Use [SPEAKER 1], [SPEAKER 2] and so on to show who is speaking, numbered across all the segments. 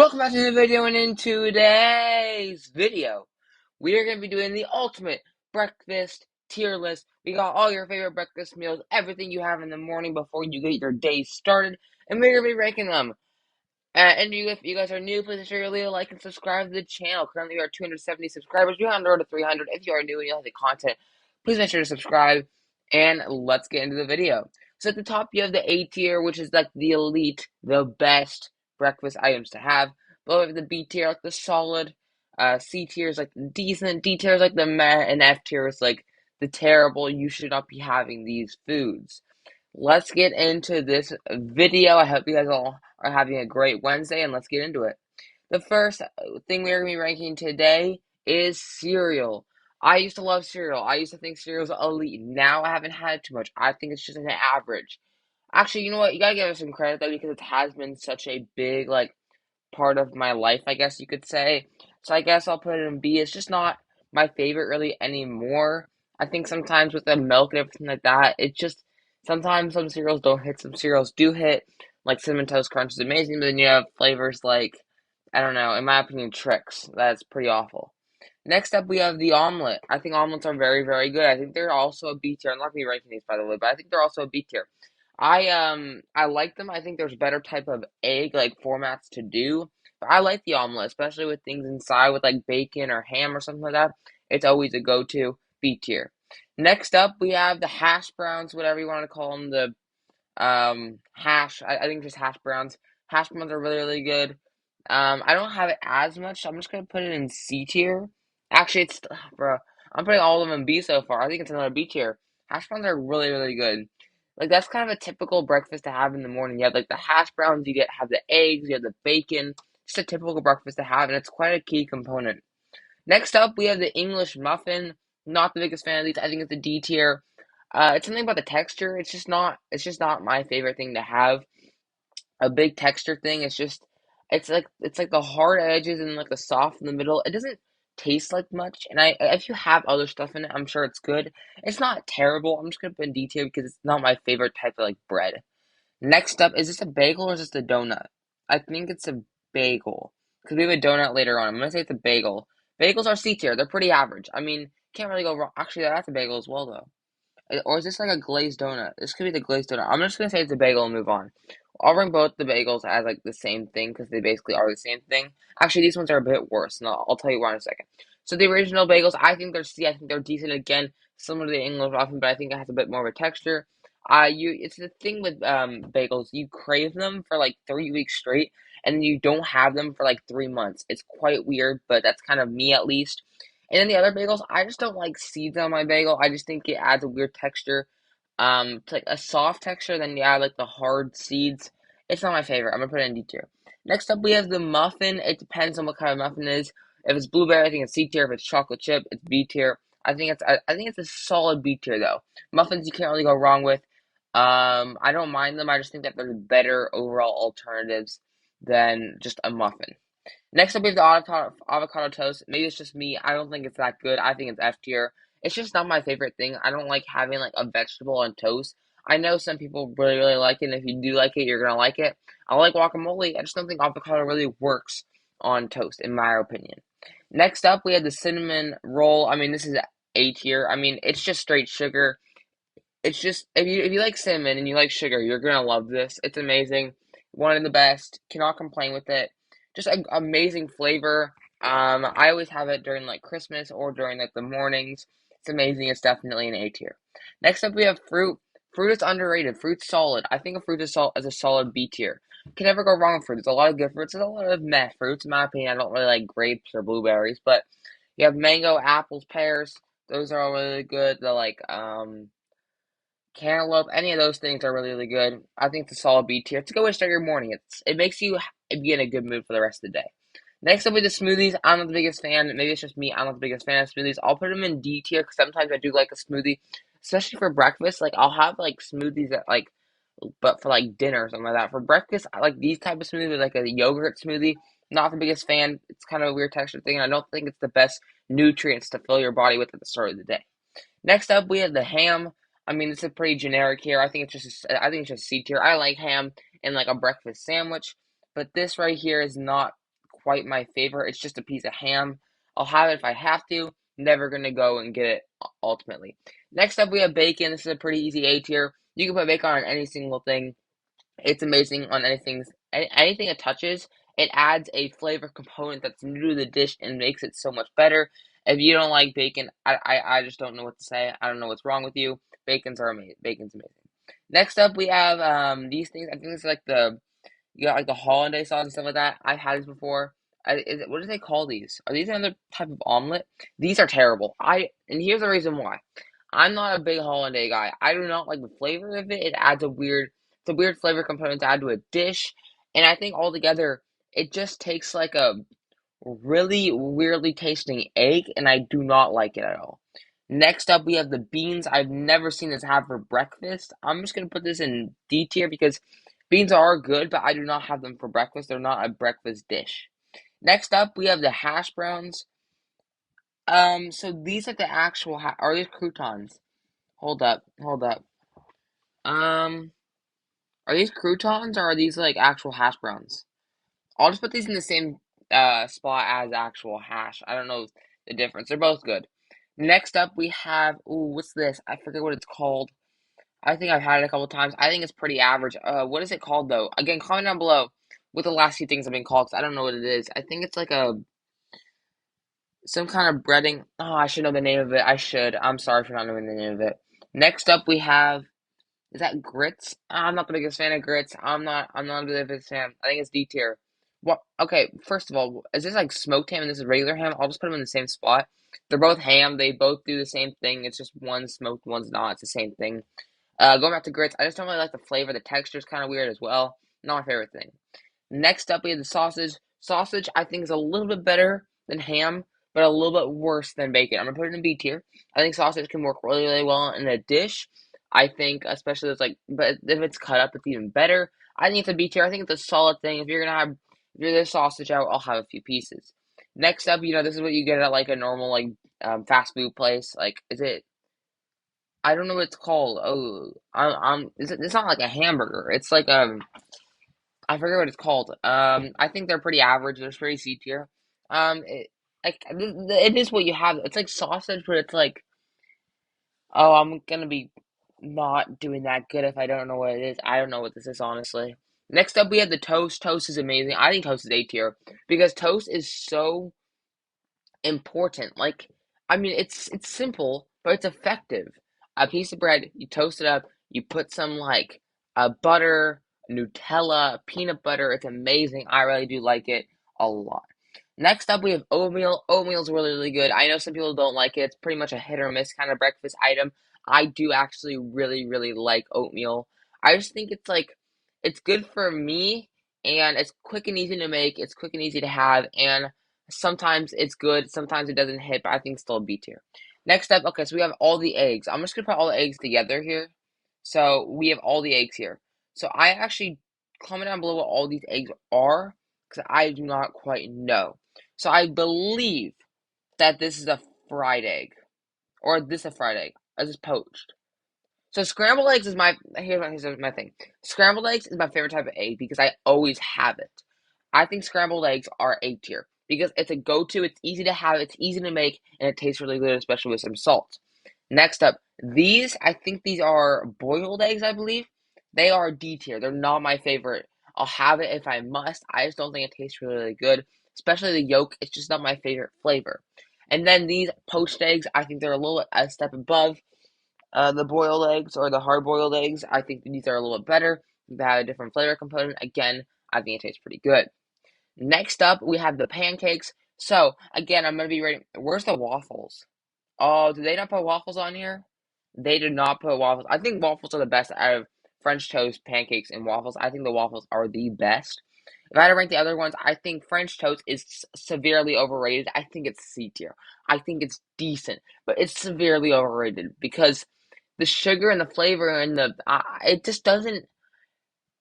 [SPEAKER 1] Welcome back to the video, and in today's video, we are going to be doing the ultimate breakfast tier list. We got all your favorite breakfast meals, everything you have in the morning before you get your day started, and we're going to be ranking them. If you guys are new, please make sure you leave a like and subscribe to the channel. Currently, we are 270 subscribers. We're on the road to 300. If you are new and you like the content, please make sure to subscribe, and let's get into the video. So at the top, you have the A tier, which is like the elite, the best breakfast items to have. Below, we have the B tier, like the solid. C tier is like the decent. D tier is like the meh, and F tier is like the terrible. You should not be having these foods. Let's get into this video. I hope you guys all are having a great Wednesday, and let's get into it. The first thing we're going to be ranking today is cereal. I used to love cereal. I used to think cereal was elite. Now I haven't had too much. I think it's just an average. Actually, you know what? You gotta give us some credit though, because it has been such a big part of my life, I guess you could say. So I guess I'll put it in B. It's just not my favorite really anymore. I think sometimes with the milk and everything like that, it just sometimes some cereals don't hit, some cereals do hit. Like Cinnamon Toast Crunch is amazing, but then you have flavors like I don't know, in my opinion, Trix. That's pretty awful. Next up, we have the omelet. I think omelets are very, very good. I think they're also a B tier. I'm not gonna be ranking these, by the way, but I think they're also a B tier. I like them. I think there's better type of egg formats to do. But I like the omelet, especially with things inside with like bacon or ham or something like that. It's always a go-to B tier. Next up, we have the hash browns, whatever you want to call them. The hash. I think just hash browns. Hash browns are really, really good. I don't have it as much, so I'm just gonna put it in C tier. Actually, it's bro. I'm putting all of them in B so far. I think it's another B tier. Hash browns are really, really good. Like that's kind of a typical breakfast to have in the morning. You have like the hash browns, have the eggs, you have the bacon. Just a typical breakfast to have, and it's quite a key component. Next up, we have the English muffin. Not the biggest fan of these. I think it's a D tier. It's something about the texture. It's just not. It's just not my favorite thing to have. A big texture thing. It's like the hard edges and like the soft in the middle. It doesn't taste like much. And if you have other stuff in it, I'm sure it's good. It's not terrible. I'm just gonna put in D tier because it's not my favorite type of bread. Next up, is this a bagel or is this a donut? I think it's a bagel because we have a donut later on. I'm gonna say it's a bagel. Bagels are C tier. They're pretty average. I mean, can't really go wrong. Actually, that's a bagel as well, though. Or is this like a glazed donut? This could be the glazed donut. I'm just gonna say it's a bagel and move on. I'll bring both the bagels as like the same thing because they basically are the same thing. Actually, these ones are a bit worse, and I'll tell you why in a second. So the original bagels, I think they're C. I think they're decent again, similar to the English muffin, but I think it has a bit more of a texture. It's the thing with bagels. You crave them for like 3 weeks straight, and then you don't have them for like 3 months. It's quite weird, but that's kind of me at least. And then the other bagels, I just don't like seeds on my bagel. I just think it adds a weird texture. It's like a soft texture, then you add like the hard seeds. It's not my favorite. I'm gonna put it in D tier. Next up, we have the muffin. It depends on what kind of muffin it is. If it's blueberry, I think it's C tier. If it's chocolate chip, it's B tier. I think it's a solid B tier though. Muffins you can't really go wrong with. I don't mind them. I just think that there's better overall alternatives than just a muffin. Next up, we have the avocado toast. Maybe it's just me. I don't think it's that good. I think it's F tier. It's just not my favorite thing. I don't like having like a vegetable on toast. I know some people really, really like it, and if you do like it, you're gonna like it. I like guacamole. I just don't think avocado really works on toast, in my opinion. Next up, we have the cinnamon roll. I mean, this is A tier. I mean, it's just straight sugar. It's just if you like cinnamon and you like sugar, you're gonna love this. It's amazing. One of the best. Cannot complain with it. Just an amazing flavor. I always have it during like Christmas or during like the mornings. It's amazing. It's definitely an A tier. Next up, we have fruit. Fruit is underrated. Fruit's solid. I think a fruit is a solid B tier. Can never go wrong with fruit. There's a lot of good fruits. There's a lot of meh fruits. In my opinion, I don't really like grapes or blueberries, but you have mango, apples, pears. Those are all really good. The cantaloupe, any of those things are really, really good. I think it's a solid B tier. It's a good way to start your morning. It makes you be in a good mood for the rest of the day. Next up with the smoothies, I'm not the biggest fan. Maybe it's just me. I'm not the biggest fan of smoothies. I'll put them in D tier because sometimes I do like a smoothie, especially for breakfast. Like I'll have like smoothies that but for like dinner or something like that. For breakfast, I like these type of smoothies with like a yogurt smoothie. Not the biggest fan. It's kind of a weird texture thing. And I don't think it's the best nutrients to fill your body with at the start of the day. Next up, we have the ham. I mean, it's a pretty generic here. I think it's just C tier. I like ham in like a breakfast sandwich, but this right here is not. quite my favorite. It's just a piece of ham. I'll have it if I have to. Never gonna go and get it ultimately. Next up, we have bacon. This is a pretty easy A tier. You can put bacon on any single thing. It's amazing on anything it touches. It adds a flavor component that's new to the dish and makes it so much better. If you don't like bacon, I just don't know what to say. I don't know what's wrong with you. Bacon's are amazing. Bacon's amazing. Next up, we have these things. I think this is like you got like the hollandaise sauce and stuff like that. I've had these before. What do they call these? Are these another type of omelet? These are terrible. And here's the reason why. I'm not a big hollandaise guy. I do not like the flavor of it. It adds it's a weird flavor component to add to a dish, and I think altogether it just takes like a really weirdly tasting egg, and I do not like it at all. Next up, we have the beans. I've never seen this have for breakfast. I'm just gonna put this in D tier because beans are good, but I do not have them for breakfast. They're not a breakfast dish. Next up, we have the hash browns. So these are the actual are these croutons? Hold up. Um, are these croutons or are these like actual hash browns? I'll just put these in the same spot as actual hash. I don't know the difference. They're both good. Next up, we have what's this? I forget what it's called. I think I've had it a couple times. I think it's pretty average. What is it called though? Again, comment down below what the last few things have been called, 'cause I don't know what it is. I think it's like some kind of breading. Oh, I should know the name of it. I should. I'm sorry for not knowing the name of it. Next up, we have is that grits? I'm not the biggest fan of grits. I'm not the biggest fan. I think it's D tier. What? Okay, first of all, is this like smoked ham and this is regular ham? I'll just put them in the same spot. They're both ham. They both do the same thing. It's just one's smoked, one's not. It's the same thing. Going back to grits, I just don't really like the flavor. The texture is kind of weird as well. Not my favorite thing. Next up, we have the sausage. Sausage, I think, is a little bit better than ham, but a little bit worse than bacon. I'm gonna put it in B tier. I think sausage can work really, really well in a dish. I think, especially it's like, but if it's cut up, it's even better. I think it's a B tier. I think it's a solid thing. If you're the sausage out, I'll have a few pieces. Next up, this is what you get at like a normal like fast food place. Like, is it? I don't know what it's called. Oh, it's not like a hamburger. It's like I forget what it's called. I think they're pretty average. They're pretty C tier. It is what you have. It's like sausage, but it's like, oh, I'm gonna be not doing that good if I don't know what it is. I don't know what this is, honestly. Next up, we have the toast. Toast is amazing. I think toast is A tier because toast is so important. Like, I mean, it's simple, but it's effective. A piece of bread, you toast it up, you put some like butter, Nutella, peanut butter. It's amazing. I really do like it a lot. Next up, we have oatmeal. Oatmeal's really, really good. I know some people don't like it. It's pretty much a hit or miss kind of breakfast item. I do actually really, really like oatmeal. I just think it's like it's good for me and it's quick and easy to make. It's quick and easy to have and sometimes it's good, sometimes it doesn't hit, but I think it's still a B tier. Next up, okay, so we have all the eggs. I'm just gonna put all the eggs together here. So we have all the eggs here. So I actually comment down below what all these eggs are, because I do not quite know. So I believe that this is a fried egg, or this is a fried egg, or this is poached. So scrambled eggs is here's my thing. Scrambled eggs is my favorite type of egg because I always have it. I think scrambled eggs are A tier because it's a go-to. It's easy to have, it's easy to make, and it tastes really good, especially with some salt. Next up, I think these are boiled eggs, I believe. They are D tier. They're not my favorite. I'll have it if I must. I just don't think it tastes really, really good, especially the yolk. It's just not my favorite flavor. And then these poached eggs, I think they're a step above the boiled eggs or the hard boiled eggs. I think these are a little bit better. They have a different flavor component. Again, I think it tastes pretty good. Next up, we have the pancakes. So, again, I'm going to be ready. Where's the waffles? Oh, do they not put waffles on here? They did not put waffles. I think waffles are the best out of French toast, pancakes, and waffles. I think the waffles are the best. If I had to rank the other ones, I think French toast is severely overrated. I think it's C tier. I think it's decent, but it's severely overrated because the sugar and the flavor and it just doesn't.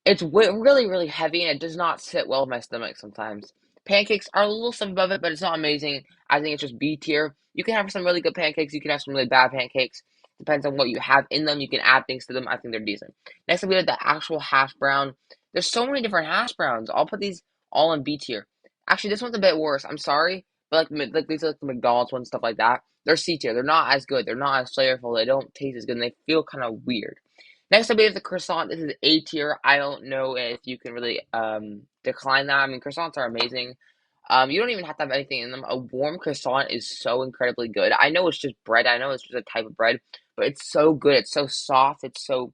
[SPEAKER 1] It's really, really heavy and it does not sit well with my stomach sometimes. Pancakes are a little step above it, but it's not amazing. I think it's just B tier. You can have some really good pancakes. You can have some really bad pancakes. Depends on what you have in them. You can add things to them. I think they're decent. Next up, we have the actual hash brown. There's so many different hash browns. I'll put these all in B tier. Actually, this one's a bit worse. I'm sorry, but like these like the McDonald's ones, stuff like that. They're C tier. They're not as good. They're not as flavorful. They don't taste as good, and they feel kind of weird. Next up, we have the croissant. This is A tier. I don't know if you can really decline that. I mean, croissants are amazing. You don't even have to have anything in them. A warm croissant is so incredibly good. I know it's just bread. I know it's just a type of bread, but it's so good. It's so soft. It's so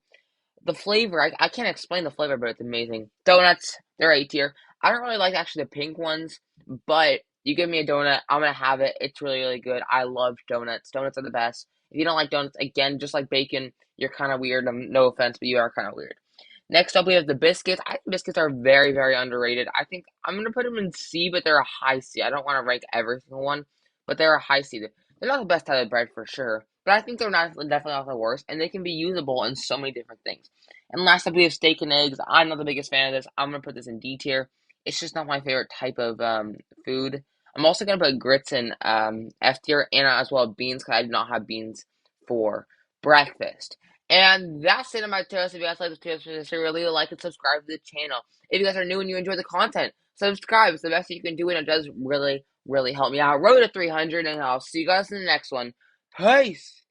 [SPEAKER 1] the flavor, I can't explain the flavor, but it's amazing. Donuts, they're A tier. I don't really like actually the pink ones, but you give me a donut, I'm gonna have it. It's really, really good. I love donuts. Donuts are the best. If you don't like donuts, again, just like bacon, you're kind of weird. No offense, but you are kind of weird. Next up, we have the biscuits. I think biscuits are very, very underrated. I think I'm gonna put them in C, but they're a high C. I don't want to rank every single one, but they're a high C. They're not the best type of bread for sure, but I think they're not definitely not the worst, and they can be usable in so many different things. And last up, we have steak and eggs. I'm not the biggest fan of this. I'm gonna put this in D tier. It's just not my favorite type of food. I'm also gonna put grits in F tier, and as well beans because I do not have beans for breakfast. And that's it on my toast. If you guys like this toast, really like and subscribe to the channel. If you guys are new and you enjoy the content, subscribe. It's the best you can do, and it does really, really help me out. Road to 300, and I'll see you guys in the next one. Peace.